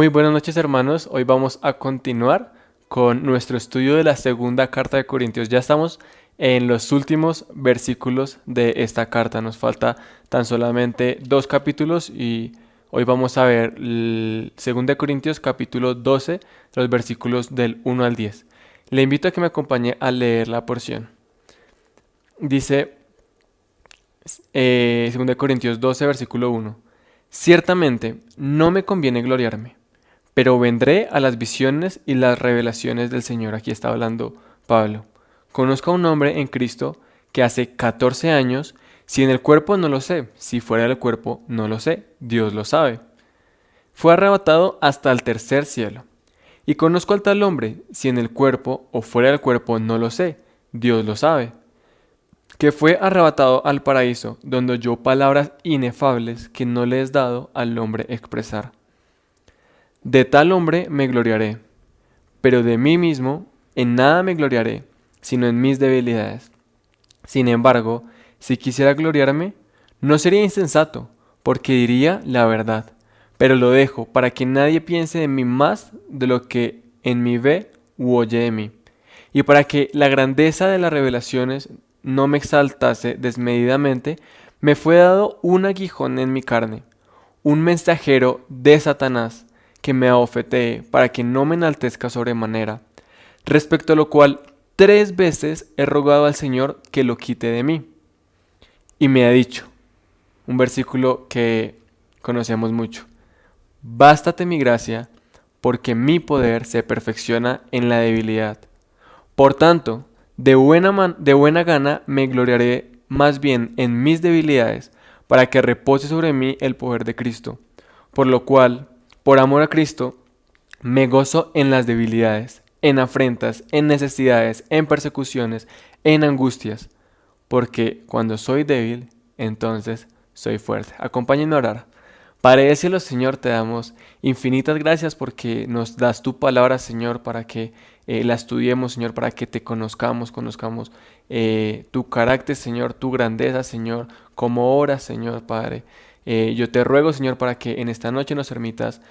Muy buenas noches, hermanos. Hoy vamos a continuar con nuestro estudio de la segunda carta de Corintios. Ya estamos en los últimos versículos de esta carta. Nos falta tan solamente 2 capítulos y hoy vamos a ver el 2 de Corintios capítulo 12, los versículos del 1 al 10. Le invito a que me acompañe a leer la porción. Dice 2 de Corintios 12, versículo 1. Ciertamente no me conviene gloriarme, pero vendré a las visiones y las revelaciones del Señor. Aquí está hablando Pablo. Conozco a un hombre en Cristo que hace 14 años, si en el cuerpo no lo sé, si fuera del cuerpo no lo sé, Dios lo sabe. Fue arrebatado hasta el tercer cielo. Y conozco al tal hombre, si en el cuerpo o fuera del cuerpo no lo sé, Dios lo sabe. Que fue arrebatado al paraíso, donde oyó palabras inefables que no le es dado al hombre expresar. De tal hombre me gloriaré, pero de mí mismo en nada me gloriaré, sino en mis debilidades. Sin embargo, si quisiera gloriarme, no sería insensato, porque diría la verdad, pero lo dejo para que nadie piense de mí más de lo que en mí ve u oye de mí, y para que la grandeza de las revelaciones no me exaltase desmedidamente, me fue dado un aguijón en mi carne, un mensajero de Satanás, que me abofetee para que no me enaltezca sobremanera, respecto a lo cual 3 veces he rogado al Señor que lo quite de mí. Y me ha dicho, un versículo que conocemos mucho, bástate mi gracia, porque mi poder se perfecciona en la debilidad. Por tanto, de buena gana me gloriaré más bien en mis debilidades, para que repose sobre mí el poder de Cristo. Por lo cual, por amor a Cristo, me gozo en las debilidades, en afrentas, en necesidades, en persecuciones, en angustias, porque cuando soy débil, entonces soy fuerte. Acompáñenme a orar. Padre del cielo, Señor, te damos infinitas gracias porque nos das tu palabra, Señor, para que la estudiemos, Señor, para que te conozcamos tu carácter, Señor, tu grandeza, Señor, cómo oras, Señor, Padre. Yo te ruego, Señor, para que en esta noche nos permitas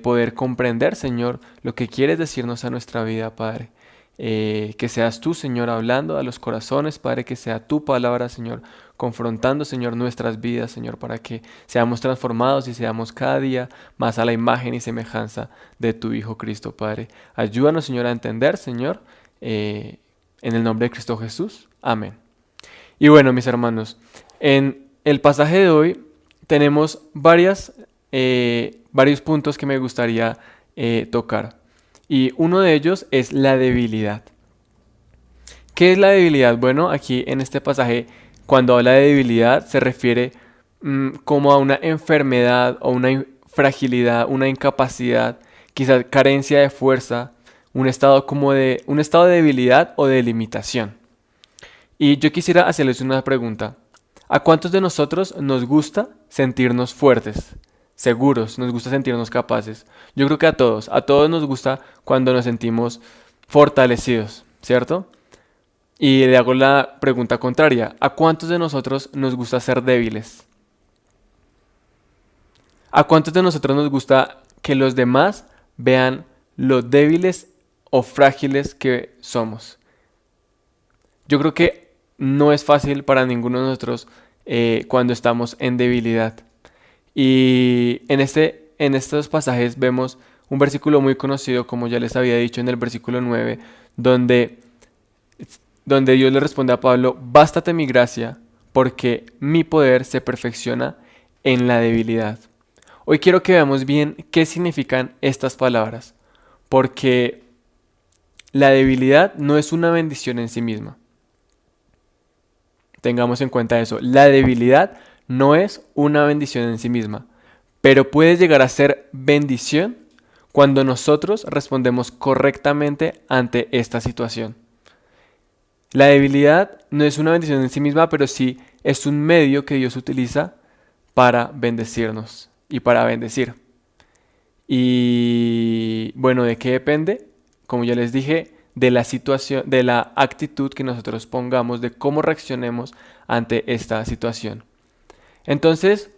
poder comprender, Señor, lo que quieres decirnos a nuestra vida, Padre. Que seas tú, Señor, hablando a los corazones, Padre, que sea tu palabra, Señor, confrontando, Señor, nuestras vidas, Señor, para que seamos transformados y seamos cada día más a la imagen y semejanza de tu Hijo Cristo, Padre. Ayúdanos, Señor, a entender, Señor, en el nombre de Cristo Jesús. Amén. Y bueno, mis hermanos, en el pasaje de hoy tenemos varios puntos que me gustaría tocar. Y uno de ellos es la debilidad. ¿Qué es la debilidad? Bueno, aquí en este pasaje, cuando habla de debilidad, se refiere como a una enfermedad o una fragilidad, una incapacidad, quizás carencia de fuerza, un estado de debilidad o de limitación. Y yo quisiera hacerles una pregunta. ¿A cuántos de nosotros nos gusta sentirnos fuertes, seguros, nos gusta sentirnos capaces? Yo creo que a todos nos gusta cuando nos sentimos fortalecidos, ¿cierto? Y le hago la pregunta contraria, ¿a cuántos de nosotros nos gusta ser débiles? ¿A cuántos de nosotros nos gusta que los demás vean lo débiles o frágiles que somos? Yo creo que no es fácil para ninguno de nosotros cuando estamos en debilidad. Y en estos pasajes vemos un versículo muy conocido, como ya les había dicho en el versículo 9, donde Dios le responde a Pablo, bástate mi gracia, porque mi poder se perfecciona en la debilidad. Hoy quiero que veamos bien qué significan estas palabras, porque la debilidad no es una bendición en sí misma. Tengamos en cuenta eso. La debilidad no es una bendición en sí misma, pero puede llegar a ser bendición cuando nosotros respondemos correctamente ante esta situación. La debilidad no es una bendición en sí misma, pero sí es un medio que Dios utiliza para bendecirnos y para bendecir. Y bueno, ¿de qué depende? Como ya les dije, de la situación, de la actitud que nosotros pongamos, de cómo reaccionemos ante esta situación. Entonces,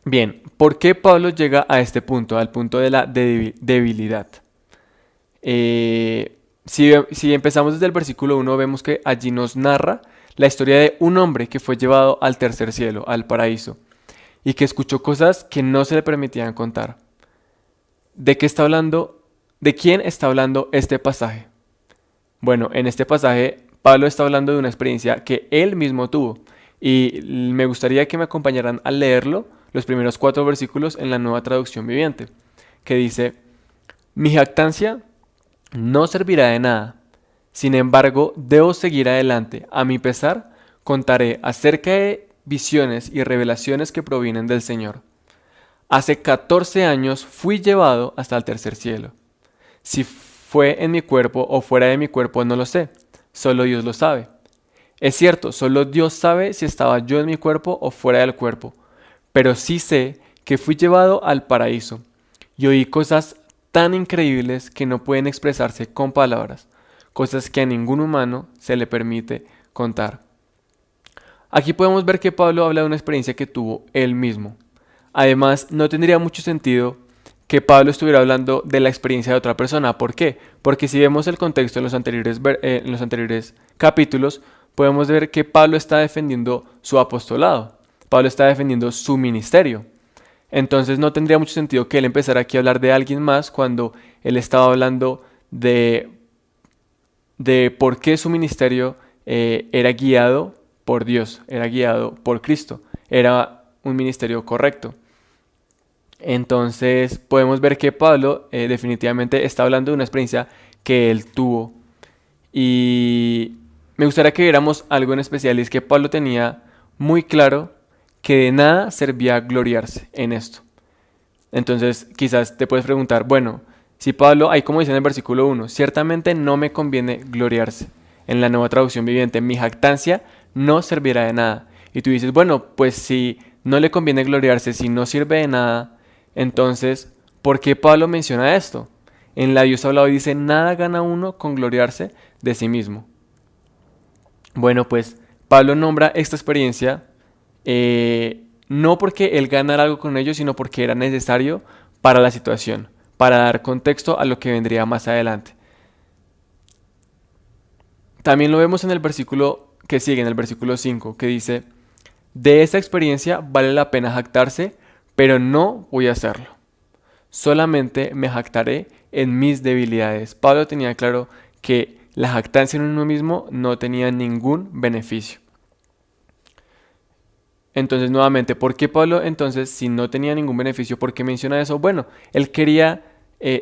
Bien, ¿por qué Pablo llega a este punto, al punto de la debilidad? Si empezamos desde el versículo 1, vemos que allí nos narra la historia de un hombre que fue llevado al tercer cielo, al paraíso, y que escuchó cosas que no se le permitían contar. ¿De qué está hablando? ¿De quién está hablando este pasaje? Bueno, en este pasaje Pablo está hablando de una experiencia que él mismo tuvo, y me gustaría que me acompañaran a leerlo, los primeros 4 versículos en la Nueva Traducción Viviente, que dice: mi jactancia no servirá de nada. Sin embargo, debo seguir adelante. A mi pesar, contaré acerca de visiones y revelaciones que provienen del Señor. Hace 14 años fui llevado hasta el tercer cielo. Si fue en mi cuerpo o fuera de mi cuerpo no lo sé, solo Dios lo sabe. Es cierto, solo Dios sabe si estaba yo en mi cuerpo o fuera del cuerpo, pero sí sé que fui llevado al paraíso y oí cosas tan increíbles que no pueden expresarse con palabras, cosas que a ningún humano se le permite contar. Aquí podemos ver que Pablo habla de una experiencia que tuvo él mismo. Además, no tendría mucho sentido que Pablo estuviera hablando de la experiencia de otra persona. ¿Por qué? Porque si vemos el contexto en los anteriores capítulos, podemos ver que Pablo está defendiendo su apostolado. Pablo está defendiendo su ministerio. Entonces no tendría mucho sentido que él empezara aquí a hablar de alguien más cuando él estaba hablando de por qué su ministerio era guiado por Dios, era guiado por Cristo, era un ministerio correcto. Entonces podemos ver que Pablo definitivamente está hablando de una experiencia que él tuvo. Y me gustaría que viéramos algo en especial, y es que Pablo tenía muy claro que de nada servía gloriarse en esto. Entonces quizás te puedes preguntar, bueno, si Pablo, ahí como dice en el versículo 1, ciertamente no me conviene gloriarse. En la Nueva Traducción Viviente, mi jactancia no servirá de nada. Y tú dices, bueno, pues si no le conviene gloriarse, si no sirve de nada, entonces, ¿por qué Pablo menciona esto? En la Dios hablado dice, nada gana uno con gloriarse de sí mismo. Bueno, pues Pablo nombra esta experiencia no porque él ganara algo con ello, sino porque era necesario para la situación, para dar contexto a lo que vendría más adelante. También lo vemos en el versículo que sigue, en el versículo 5, que dice, de esta experiencia vale la pena jactarse, pero no voy a hacerlo. Solamente me jactaré en mis debilidades. Pablo tenía claro que la jactancia en uno mismo no tenía ningún beneficio. Entonces, nuevamente, ¿por qué Pablo entonces, si no tenía ningún beneficio, por qué menciona eso? Bueno, él quería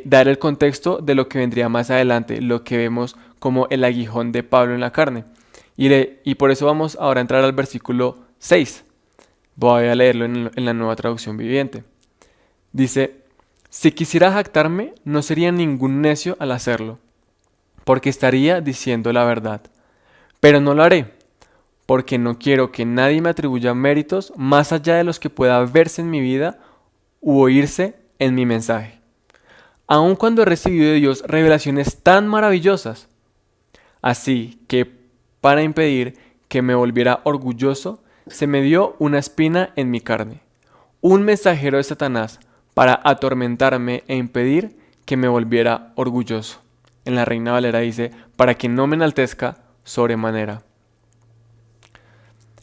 dar el contexto de lo que vendría más adelante, lo que vemos como el aguijón de Pablo en la carne. Y por eso vamos ahora a entrar al versículo 6. Voy a leerlo en la Nueva Traducción Viviente. Dice, si quisiera jactarme, no sería ningún necio al hacerlo, porque estaría diciendo la verdad. Pero no lo haré, porque no quiero que nadie me atribuya méritos más allá de los que pueda verse en mi vida u oírse en mi mensaje. Aun cuando he recibido de Dios revelaciones tan maravillosas. Así que, para impedir que me volviera orgulloso, se me dio una espina en mi carne, un mensajero de Satanás para atormentarme e impedir que me volviera orgulloso. En la Reina Valera dice, para que no me enaltezca sobremanera.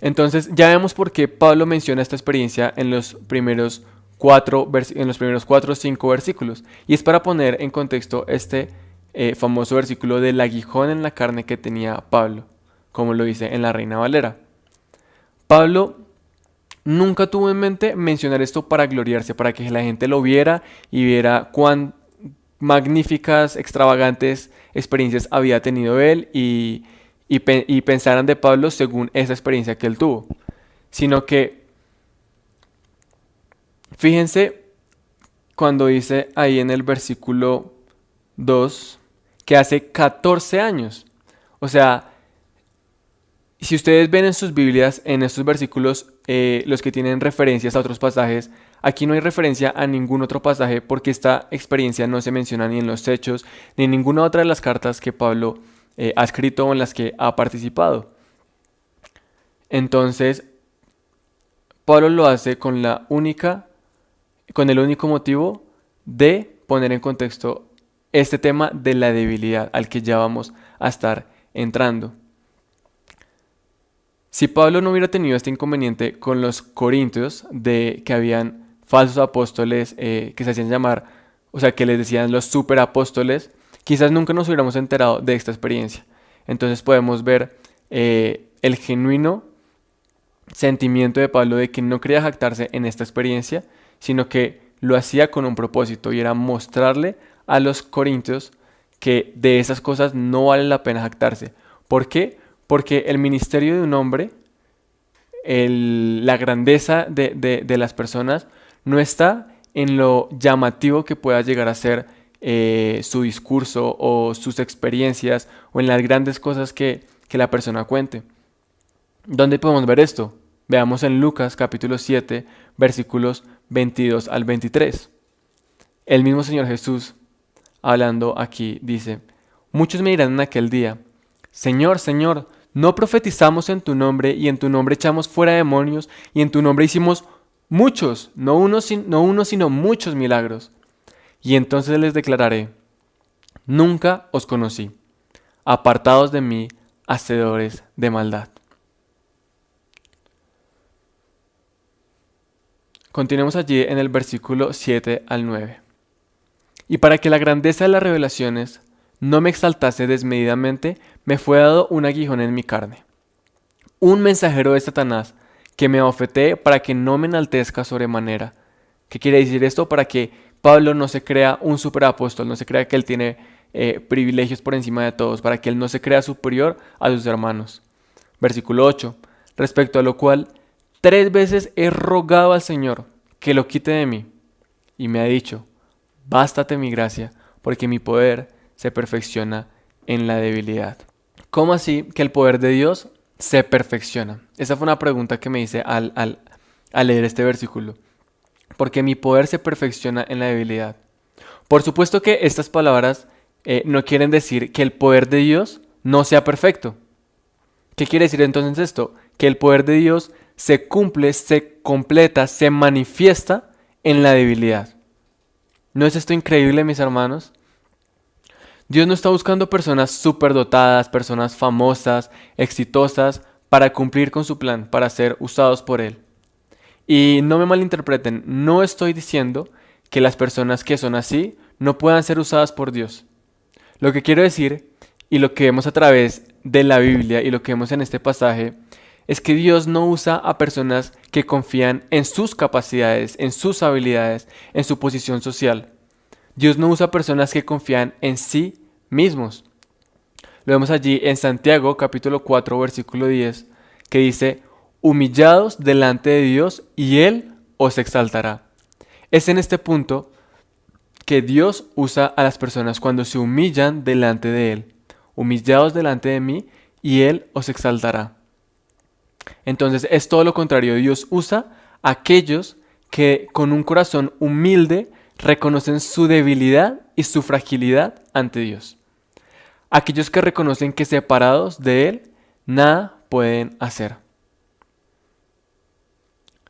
Entonces ya vemos por qué Pablo menciona esta experiencia en los primeros 4 o 5 versículos. Y es para poner en contexto este famoso versículo del aguijón en la carne que tenía Pablo, como lo dice en la Reina Valera. Pablo nunca tuvo en mente mencionar esto para gloriarse, para que la gente lo viera y viera cuán magníficas, extravagantes experiencias había tenido él y pensaran de Pablo según esa experiencia que él tuvo. Sino que, fíjense cuando dice ahí en el versículo 2 que hace 14 años. O sea, si ustedes ven en sus Biblias, en estos versículos, los que tienen referencias a otros pasajes, aquí no hay referencia a ningún otro pasaje porque esta experiencia no se menciona ni en los Hechos, ni en ninguna otra de las cartas que Pablo ha escrito o en las que ha participado. Entonces, Pablo lo hace con el único motivo de poner en contexto este tema de la debilidad al que ya vamos a estar entrando. Si Pablo no hubiera tenido este inconveniente con los corintios de que habían falsos apóstoles que se hacían llamar, o sea, que les decían los superapóstoles, quizás nunca nos hubiéramos enterado de esta experiencia. Entonces podemos ver el genuino sentimiento de Pablo de que no quería jactarse en esta experiencia, sino que lo hacía con un propósito y era mostrarle a los corintios que de esas cosas no vale la pena jactarse. ¿Por qué? Porque el ministerio de un hombre, la grandeza de las personas, no está en lo llamativo que pueda llegar a ser su discurso o sus experiencias o en las grandes cosas que la persona cuente. ¿Dónde podemos ver esto? Veamos en Lucas capítulo 7, versículos 22 al 23. El mismo Señor Jesús, hablando aquí, dice: muchos me dirán en aquel día: Señor, Señor, ¿no profetizamos en tu nombre y en tu nombre echamos fuera demonios y en tu nombre hicimos muchos, no uno, sino muchos milagros? Y entonces les declararé: nunca os conocí, apartados de mí, hacedores de maldad. Continuemos allí en el versículo 7 al 9. Y para que la grandeza de las revelaciones no me exaltase desmedidamente, me fue dado un aguijón en mi carne, un mensajero de Satanás, que me abofetee para que no me enaltezca sobremanera. ¿Qué quiere decir esto? Para que Pablo no se crea un superapóstol, no se crea que él tiene privilegios por encima de todos, para que él no se crea superior a sus hermanos. Versículo 8. Respecto a lo cual 3 veces he rogado al Señor que lo quite de mí, y me ha dicho: bástate mi gracia, porque mi poder se perfecciona en la debilidad. ¿Cómo así que el poder de Dios se perfecciona? Esa fue una pregunta que me hice al leer este versículo. Porque mi poder se perfecciona en la debilidad. Por supuesto que estas palabras no quieren decir que el poder de Dios no sea perfecto. ¿Qué quiere decir entonces esto? Que el poder de Dios se cumple, se completa, se manifiesta en la debilidad. ¿No es esto increíble, mis hermanos? Dios no está buscando personas superdotadas, personas famosas, exitosas, para cumplir con su plan, para ser usados por Él. Y no me malinterpreten, no estoy diciendo que las personas que son así no puedan ser usadas por Dios. Lo que quiero decir, y lo que vemos a través de la Biblia y lo que vemos en este pasaje, es que Dios no usa a personas que confían en sus capacidades, en sus habilidades, en su posición social. Dios no usa a personas que confían en sí mismos. Lo vemos allí en Santiago capítulo 4 versículo 10, que dice: humillados delante de Dios y Él os exaltará. Es en este punto que Dios usa a las personas cuando se humillan delante de Él. Humillados delante de mí y Él os exaltará. Entonces es todo lo contrario. Dios usa a aquellos que con un corazón humilde reconocen su debilidad y su fragilidad ante Dios. Aquellos que reconocen que separados de Él nada pueden hacer.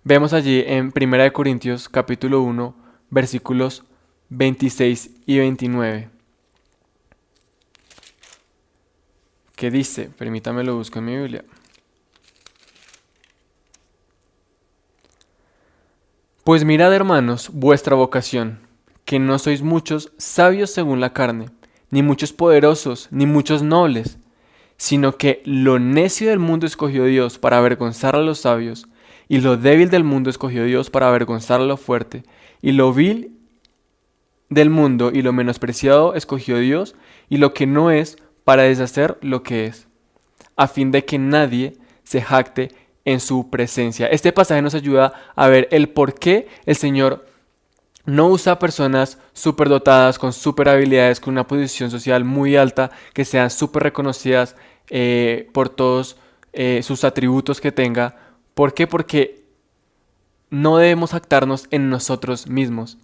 Vemos allí en 1 Corintios capítulo 1 versículos 26 y 29. ¿Qué dice? Permítame lo busco en mi Biblia. Pues mirad, hermanos, vuestra vocación, que no sois muchos sabios según la carne, ni muchos poderosos, ni muchos nobles, sino que lo necio del mundo escogió Dios para avergonzar a los sabios, y lo débil del mundo escogió Dios para avergonzar a lo fuerte, y lo vil del mundo y lo menospreciado escogió Dios, y lo que no es, para deshacer lo que es, a fin de que nadie se jacte en su presencia. Este pasaje nos ayuda a ver el por qué el Señor no usa a personas superdotadas, con super habilidades, con una posición social muy alta, que sean súper reconocidas por todos sus atributos que tenga. ¿Por qué? Porque no debemos jactarnos en nosotros mismos.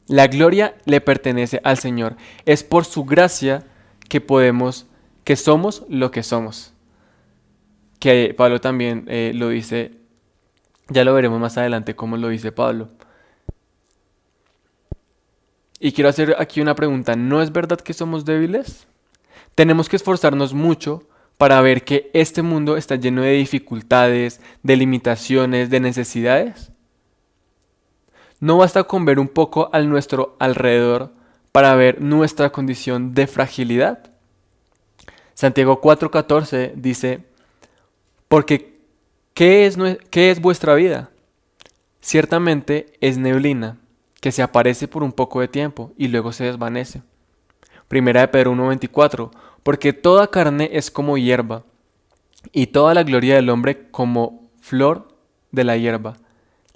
La gloria le pertenece al Señor. Es por su gracia que somos lo que somos. Que Pablo también lo dice Ya lo veremos más adelante como lo dice Pablo. Y quiero hacer aquí una pregunta. ¿No es verdad que somos débiles? Tenemos que esforzarnos mucho para ver que este mundo está lleno de dificultades, de limitaciones, de necesidades. No basta con ver un poco a nuestro alrededor para ver nuestra condición de fragilidad. Santiago 4:14 dice, porque ¿qué es vuestra vida? Ciertamente es neblina, que se aparece por un poco de tiempo y luego se desvanece. Primera de Pedro 1:24, porque toda carne es como hierba, y toda la gloria del hombre como flor de la hierba.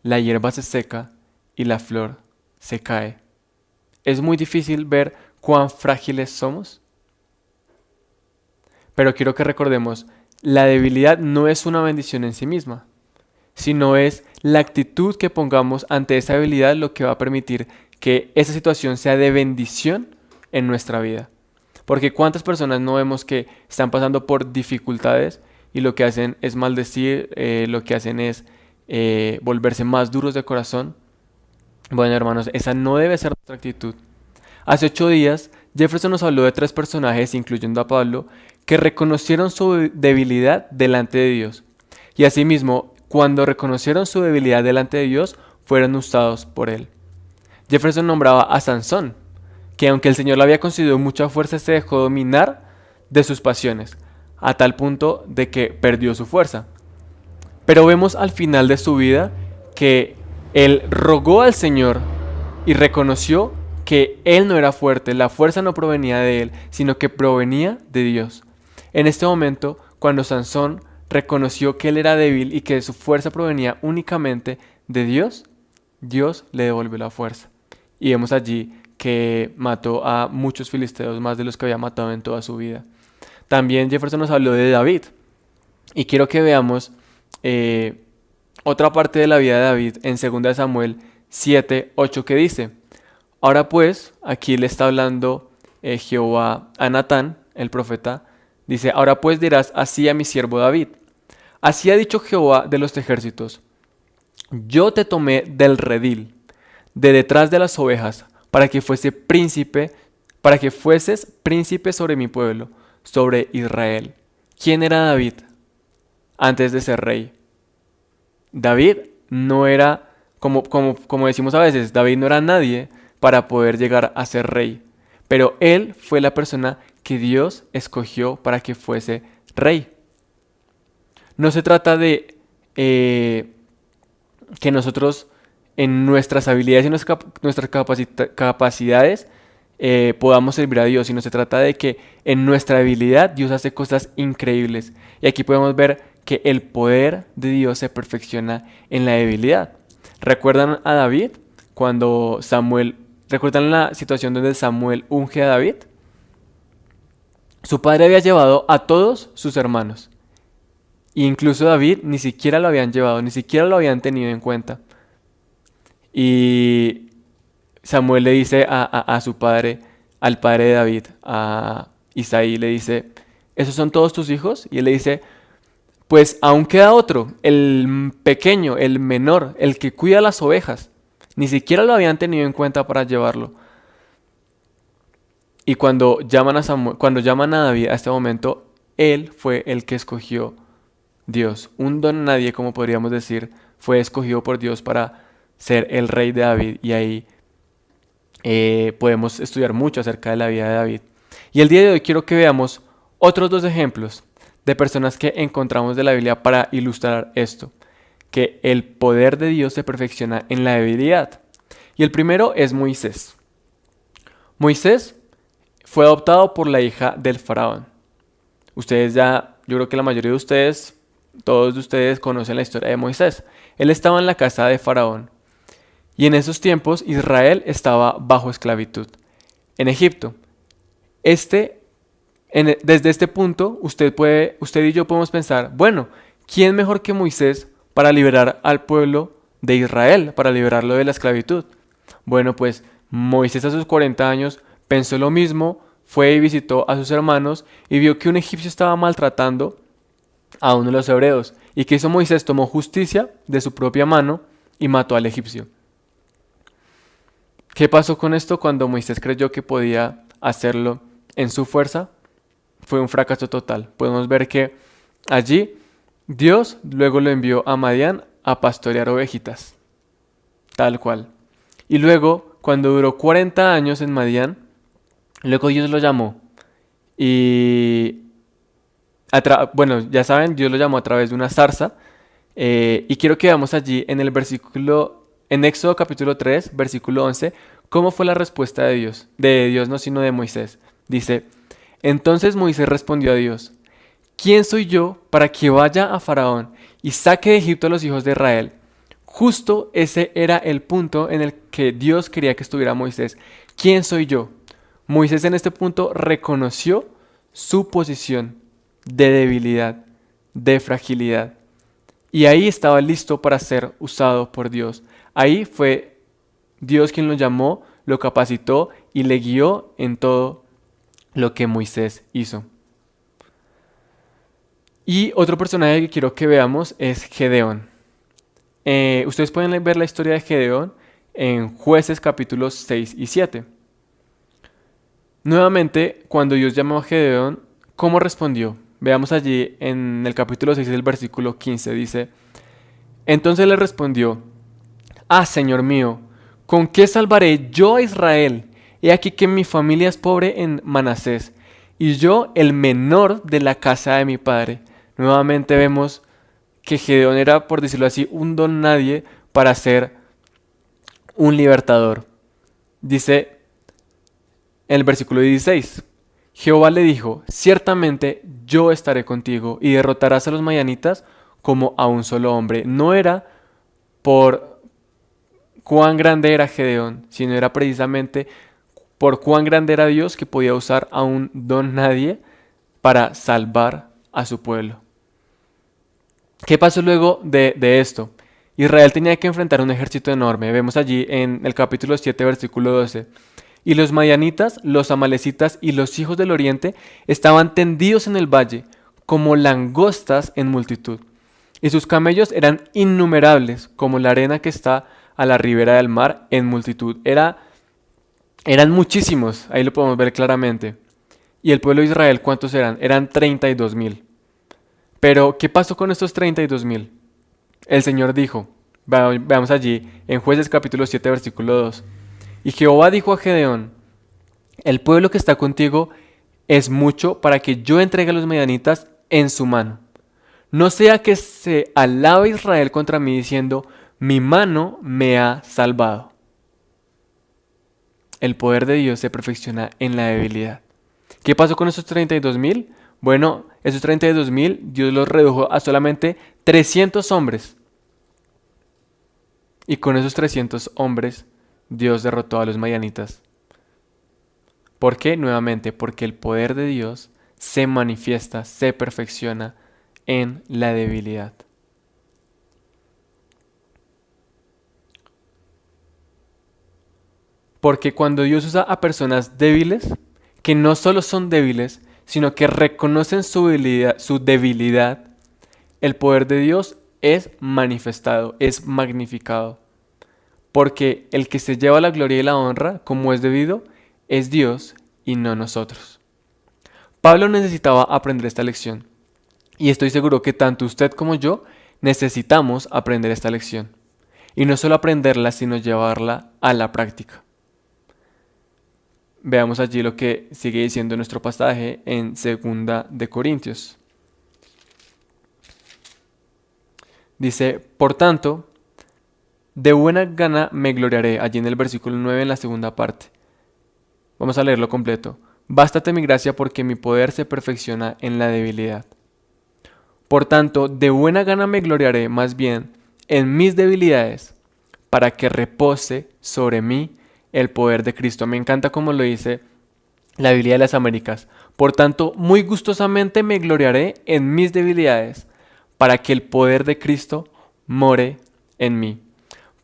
La hierba se seca y la flor se cae. Es muy difícil ver cuán frágiles somos, pero quiero que recordemos, la debilidad no es una bendición en sí misma, sino es la actitud que pongamos ante esa debilidad lo que va a permitir que esa situación sea de bendición en nuestra vida. Porque cuántas personas no vemos que están pasando por dificultades y lo que hacen es maldecir, lo que hacen es volverse más duros de corazón. Bueno, hermanos, esa no debe ser nuestra actitud. Hace 8 días, Jefferson nos habló de 3 personajes, incluyendo a Pablo, que reconocieron su debilidad delante de Dios. Y asimismo, cuando reconocieron su debilidad delante de Dios, fueron usados por él. Jefferson nombraba a Sansón, que aunque el Señor le había concedido mucha fuerza, se dejó dominar de sus pasiones, a tal punto de que perdió su fuerza. Pero vemos al final de su vida que él rogó al Señor y reconoció que él no era fuerte, la fuerza no provenía de él, sino que provenía de Dios. En este momento, cuando Sansón reconoció que él era débil y que su fuerza provenía únicamente de Dios, Dios le devolvió la fuerza. Y vemos allí que mató a muchos filisteos, más de los que había matado en toda su vida. También Jefferson nos habló de David. Y quiero que veamos otra parte de la vida de David en 2 Samuel 7:8 que dice, ahora pues, aquí le está hablando Jehová a Natán, el profeta, dice, ahora pues dirás así a mi siervo David, así ha dicho Jehová de los ejércitos, yo te tomé del redil, de detrás de las ovejas, para que fueses príncipe sobre mi pueblo, sobre Israel. ¿Quién era David antes de ser rey? David no era, como decimos a veces, David no era nadie para poder llegar a ser rey, pero él fue la persona que Dios escogió para que fuese rey. No se trata de que nosotros en nuestras habilidades y nuestras capacidades podamos servir a Dios, sino se trata de que en nuestra debilidad Dios hace cosas increíbles. Y aquí podemos ver que el poder de Dios se perfecciona en la debilidad. ¿Recuerdan a David cuando recuerdan la situación donde Samuel unge a David? Su padre había llevado a todos sus hermanos. E incluso David ni siquiera lo habían llevado, ni siquiera lo habían tenido en cuenta. Y Samuel le dice a su padre, al padre de David, a Isaí, le dice, ¿esos son todos tus hijos? Y él le dice, pues aún queda otro, el pequeño, el menor, el que cuida las ovejas. Ni siquiera lo habían tenido en cuenta para llevarlo. Y cuando llaman a David a este momento, él fue el que escogió Dios. Un don nadie, como podríamos decir, fue escogido por Dios para ser el rey de David. Y ahí podemos estudiar mucho acerca de la vida de David. Y el día de hoy quiero que veamos otros 2 ejemplos de personas que encontramos de la Biblia para ilustrar esto, que el poder de Dios se perfecciona en la debilidad. Y el primero es Moisés. Moisés fue adoptado por la hija del faraón. Yo creo que la mayoría de ustedes, todos de ustedes conocen la historia de Moisés. Él estaba en la casa de faraón. Y en esos tiempos Israel estaba bajo esclavitud en Egipto. Desde este punto, usted y yo podemos pensar, bueno, ¿quién mejor que Moisés para liberar al pueblo de Israel, para liberarlo de la esclavitud? Bueno, pues Moisés a sus 40 años pensó lo mismo, fue y visitó a sus hermanos y vio que un egipcio estaba maltratando a uno de los hebreos. ¿Y qué hizo Moisés? Tomó justicia de su propia mano y mató al egipcio. ¿Qué pasó con esto cuando Moisés creyó que podía hacerlo en su fuerza? Fue un fracaso total. Podemos ver que allí Dios luego lo envió a Madián a pastorear ovejitas, tal cual. Y luego, cuando duró 40 años en Madián, luego Dios lo llamó. Y, bueno, ya saben, Dios lo llamó a través de una zarza. Y quiero que veamos allí en el versículo, en Éxodo capítulo 3, versículo 11, cómo fue la respuesta de Dios no, sino de Moisés. Dice: entonces Moisés respondió a Dios: ¿quién soy yo para que vaya a Faraón y saque de Egipto a los hijos de Israel? Justo ese era el punto en el que Dios quería que estuviera Moisés. ¿Quién soy yo? Moisés en este punto reconoció su posición de debilidad, de fragilidad. Y ahí estaba listo para ser usado por Dios. Ahí fue Dios quien lo llamó, lo capacitó y le guió en todo lo que Moisés hizo. Y otro personaje que quiero que veamos es Gedeón. Ustedes pueden ver la historia de Gedeón en Jueces capítulos 6 y 7. Nuevamente, cuando Dios llamó a Gedeón, ¿cómo respondió? Veamos allí en el capítulo 6, el versículo 15, dice: entonces le respondió: ah, Señor mío, ¿con qué salvaré yo a Israel? He aquí que mi familia es pobre en Manasés, y yo el menor de la casa de mi padre. Nuevamente vemos que Gedeón era, por decirlo así, un don nadie para ser un libertador. Dice en el versículo 16: Jehová le dijo: ciertamente yo estaré contigo y derrotarás a los madianitas como a un solo hombre. No era por cuán grande era Gedeón, sino era precisamente por cuán grande era Dios, que podía usar a un don nadie para salvar a su pueblo. ¿Qué pasó luego de esto? Israel tenía que enfrentar un ejército enorme. Vemos allí en el capítulo 7, versículo 12. Y los madianitas, los amalecitas y los hijos del oriente estaban tendidos en el valle, como langostas en multitud. Y sus camellos eran innumerables, como la arena que está a la ribera del mar en multitud. Eran muchísimos, ahí lo podemos ver claramente. ¿Y el pueblo de Israel cuántos eran? Eran 32,000. Pero, ¿qué pasó con estos 32,000? El Señor dijo, veamos allí, en Jueces capítulo 7, versículo 2. Y Jehová dijo a Gedeón: el pueblo que está contigo es mucho para que yo entregue a los madianitas en su mano. No sea que se alabe Israel contra mí diciendo: mi mano me ha salvado. El poder de Dios se perfecciona en la debilidad. ¿Qué pasó con esos 32,000? Bueno, esos 32,000 Dios los redujo a solamente 300 hombres. Y con esos 300 hombres Dios derrotó a los madianitas. ¿Por qué? Nuevamente, porque el poder de Dios se manifiesta, se perfecciona en la debilidad. Porque cuando Dios usa a personas débiles, que no solo son débiles, sino que reconocen su debilidad, el poder de Dios es manifestado, es magnificado. Porque el que se lleva la gloria y la honra, como es debido, es Dios y no nosotros. Pablo necesitaba aprender esta lección. Y estoy seguro que tanto usted como yo necesitamos aprender esta lección. Y no solo aprenderla, sino llevarla a la práctica. Veamos allí lo que sigue diciendo nuestro pasaje en 2 de Corintios. Dice: por tanto, de buena gana me gloriaré, allí en el versículo 9, en la segunda parte. Vamos a leerlo completo. Bástate mi gracia, porque mi poder se perfecciona en la debilidad. Por tanto, de buena gana me gloriaré más bien en mis debilidades, para que repose sobre mí el poder de Cristo. Me encanta como lo dice la Biblia de las Américas. Por tanto, muy gustosamente me gloriaré en mis debilidades, para que el poder de Cristo more en mí.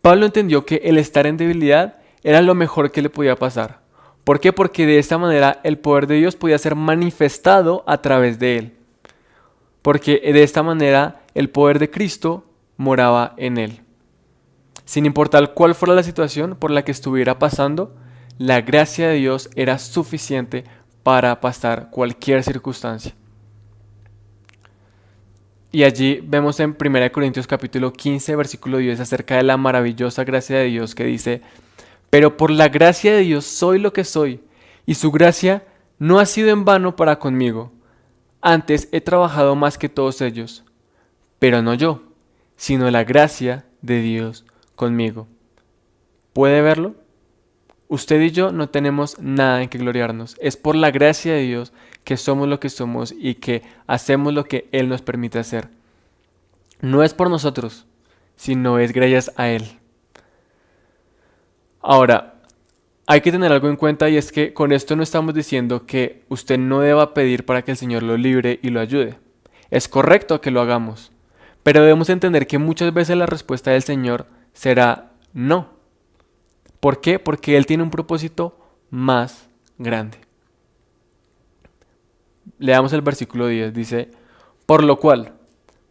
Pablo entendió que el estar en debilidad era lo mejor que le podía pasar. ¿Por qué? Porque de esta manera el poder de Dios podía ser manifestado a través de él. porque de esta manera el poder de Cristo moraba en él. Sin importar cuál fuera la situación por la que estuviera pasando, la gracia de Dios era suficiente para pasar cualquier circunstancia. Y allí vemos en 1 Corintios capítulo 15, versículo 10, acerca de la maravillosa gracia de Dios, que dice: pero por la gracia de Dios soy lo que soy, y su gracia no ha sido en vano para conmigo. Antes he trabajado más que todos ellos, pero no yo, sino la gracia de Dios conmigo. ¿Puede verlo? Usted y yo no tenemos nada en que gloriarnos. Es por la gracia de Dios que somos lo que somos y que hacemos lo que Él nos permite hacer. No es por nosotros, sino es gracias a Él. Ahora, hay que tener algo en cuenta, y es que con esto no estamos diciendo que usted no deba pedir para que el Señor lo libre y lo ayude. Es correcto que lo hagamos, pero debemos entender que muchas veces la respuesta del Señor será no. ¿Por qué? Porque Él tiene un propósito más grande. Leamos el versículo 10, dice: por lo cual,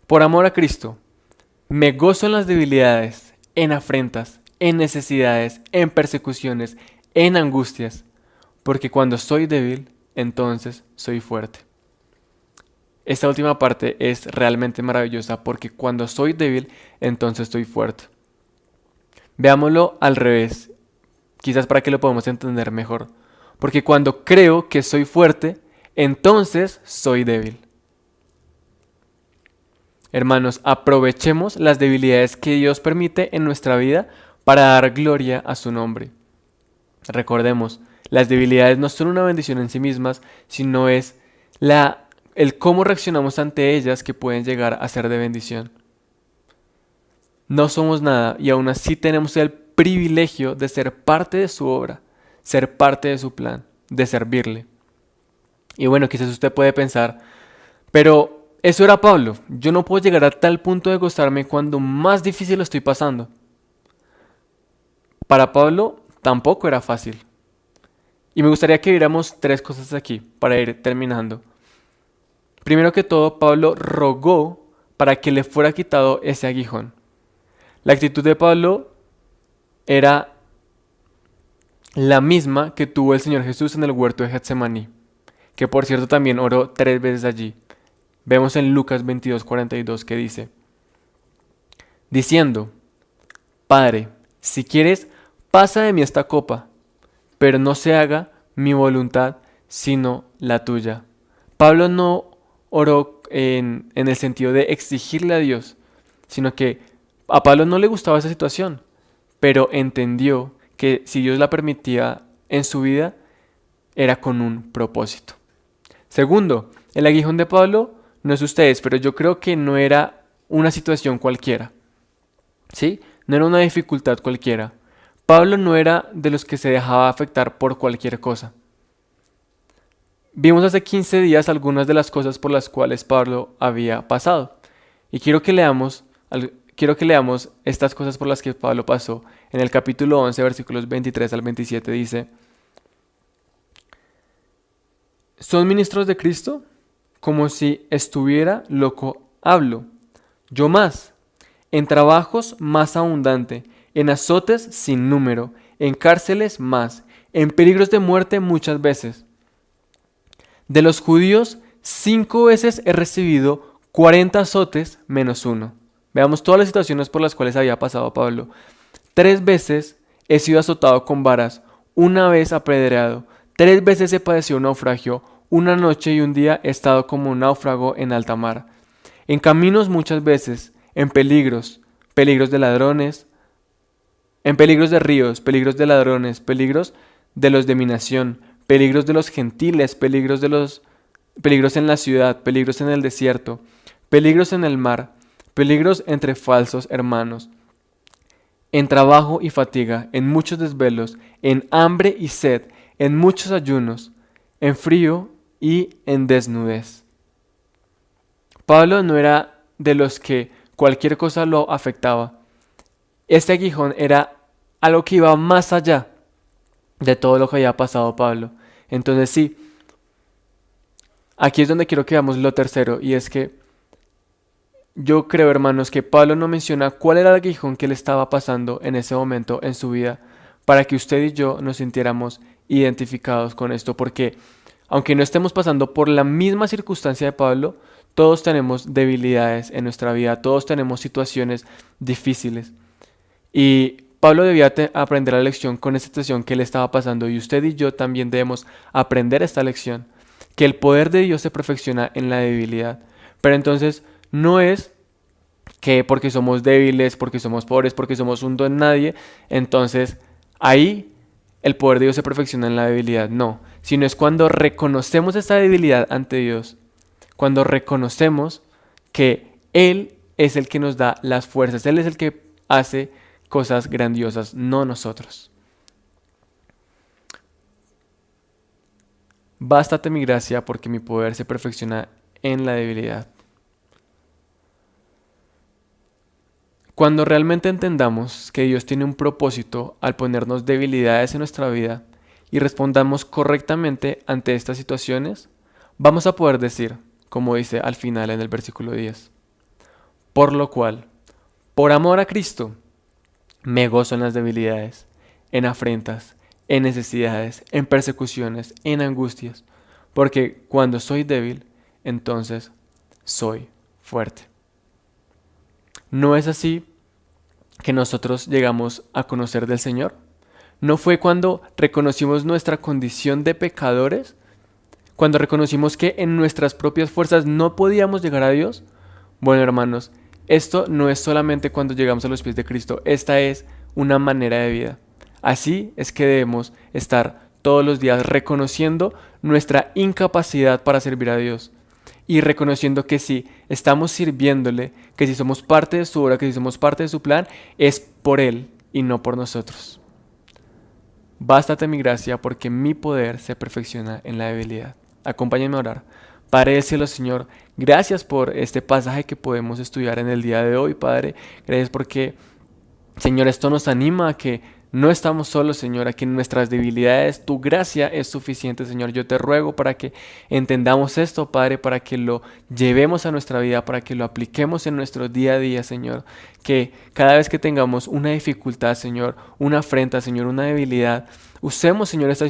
por amor a Cristo, me gozo en las debilidades, en afrentas, en necesidades, en persecuciones, en angustias, porque cuando soy débil, entonces soy fuerte. Esta última parte es realmente maravillosa, porque cuando soy débil, entonces estoy fuerte. Veámoslo al revés, quizás para que lo podamos entender mejor. Porque cuando creo que soy fuerte, entonces soy débil. Hermanos, aprovechemos las debilidades que Dios permite en nuestra vida para dar gloria a su nombre. Recordemos, las debilidades no son una bendición en sí mismas, sino es el cómo reaccionamos ante ellas que pueden llegar a ser de bendición. No somos nada y aún así tenemos el privilegio de ser parte de su obra, ser parte de su plan, de servirle. Y bueno, quizás usted puede pensar, pero eso era Pablo, yo no puedo llegar a tal punto de gozarme cuando más difícil lo estoy pasando. Para Pablo tampoco era fácil. Y me gustaría que viéramos 3 cosas aquí para ir terminando. Primero que todo, Pablo rogó para que le fuera quitado ese aguijón. La actitud de Pablo era la misma que tuvo el Señor Jesús en el huerto de Getsemaní, que por cierto también oró 3 veces allí. Vemos en Lucas 22:42 que dice: diciendo: Padre, si quieres, pasa de mí esta copa, pero no se haga mi voluntad, sino la tuya. Pablo no oró en el sentido de exigirle a Dios, sino que a Pablo no le gustaba esa situación, pero entendió que si Dios la permitía en su vida, era con un propósito. Segundo, el aguijón de Pablo, no es ustedes, pero yo creo que no era una situación cualquiera, ¿sí? No era una dificultad cualquiera. Pablo no era de los que se dejaba afectar por cualquier cosa. Vimos hace 15 días algunas de las cosas por las cuales Pablo había pasado. Y quiero que leamos estas cosas por las que Pablo pasó. En el capítulo 11, versículos 23 al 27 dice: ¿son ministros de Cristo? Como si estuviera loco hablo. Yo más, en trabajos más abundante, en azotes sin número, en cárceles más, en peligros de muerte muchas veces. De los judíos, 5 veces he recibido 40 azotes menos 1. Veamos todas las situaciones por las cuales había pasado Pablo. 3 veces he sido azotado con varas, 1 vez apedreado, 3 veces he padecido un naufragio, 1 noche y un día he estado como un náufrago en alta mar. En caminos muchas veces, en peligros de ladrones, en peligros de ríos, peligros de ladrones, peligros de los de mi nación, peligros de los gentiles, peligros en la ciudad, peligros en el desierto, peligros en el mar, peligros entre falsos hermanos, en trabajo y fatiga, en muchos desvelos, en hambre y sed, en muchos ayunos, en frío y en desnudez. Pablo no era de los que cualquier cosa lo afectaba. Este aguijón era algo que iba más allá de todo lo que había pasado Pablo. Entonces sí, aquí es donde quiero que veamos lo tercero, y es que yo creo, hermanos, que Pablo no menciona cuál era el aguijón que le estaba pasando en ese momento en su vida para que usted y yo nos sintiéramos identificados con esto, porque aunque no estemos pasando por la misma circunstancia de Pablo, todos tenemos debilidades en nuestra vida, todos tenemos situaciones difíciles. Y Pablo debía aprender la lección con esta situación que le estaba pasando, y usted y yo también debemos aprender esta lección, que el poder de Dios se perfecciona en la debilidad. Pero entonces no es que porque somos débiles, porque somos pobres, porque somos un don nadie, entonces ahí el poder de Dios se perfecciona en la debilidad. No, sino es cuando reconocemos esta debilidad ante Dios, cuando reconocemos que Él es el que nos da las fuerzas, Él es el que hace cosas grandiosas, no nosotros. Bástate mi gracia porque mi poder se perfecciona en la debilidad. Cuando realmente entendamos que Dios tiene un propósito al ponernos debilidades en nuestra vida y respondamos correctamente ante estas situaciones, vamos a poder decir, como dice al final en el versículo 10, por lo cual, por amor a Cristo, me gozo en las debilidades, en afrentas, en necesidades, en persecuciones, en angustias, porque cuando soy débil, entonces soy fuerte. ¿No es así que nosotros llegamos a conocer del Señor? ¿No fue cuando reconocimos nuestra condición de pecadores? Cuando reconocimos que en nuestras propias fuerzas no podíamos llegar a Dios. Bueno, hermanos, esto no es solamente cuando llegamos a los pies de Cristo, esta es una manera de vida. Así es que debemos estar todos los días reconociendo nuestra incapacidad para servir a Dios y reconociendo que si estamos sirviéndole, que si somos parte de su obra, que si somos parte de su plan, es por Él y no por nosotros. Bástate mi gracia porque mi poder se perfecciona en la debilidad. Acompáñenme a orar. Padre del cielo, Señor, gracias por este pasaje que podemos estudiar en el día de hoy, Padre. Gracias porque, Señor, esto nos anima a que no estamos solos, Señor, a que en nuestras debilidades tu gracia es suficiente, Señor. Yo te ruego para que entendamos esto, Padre, para que lo llevemos a nuestra vida, para que lo apliquemos en nuestro día a día, Señor. Que cada vez que tengamos una dificultad, Señor, una afrenta, Señor, una debilidad, usemos, Señor, esta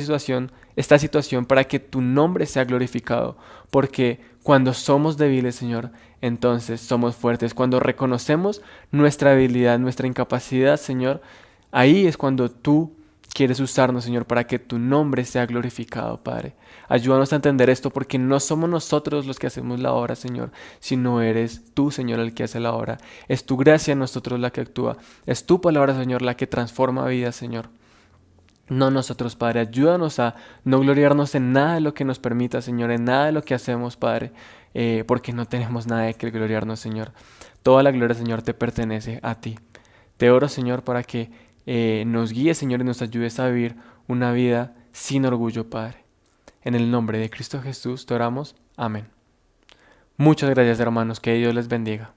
situación para que tu nombre sea glorificado, porque cuando somos débiles, Señor, entonces somos fuertes. Cuando reconocemos nuestra debilidad, nuestra incapacidad, Señor, ahí es cuando tú quieres usarnos, Señor, para que tu nombre sea glorificado, Padre. Ayúdanos a entender esto porque no somos nosotros los que hacemos la obra, Señor, sino eres tú, Señor, el que hace la obra. Es tu gracia en nosotros la que actúa. Es tu palabra, Señor, la que transforma vidas, Señor. No nosotros, Padre. Ayúdanos a no gloriarnos en nada de lo que nos permita, Señor, en nada de lo que hacemos, Padre, porque no tenemos nada de que gloriarnos, Señor. Toda la gloria, Señor, te pertenece a ti. Te oro, Señor, para que nos guíes, Señor, y nos ayudes a vivir una vida sin orgullo, Padre. En el nombre de Cristo Jesús te oramos. Amén. Muchas gracias, hermanos. Que Dios les bendiga.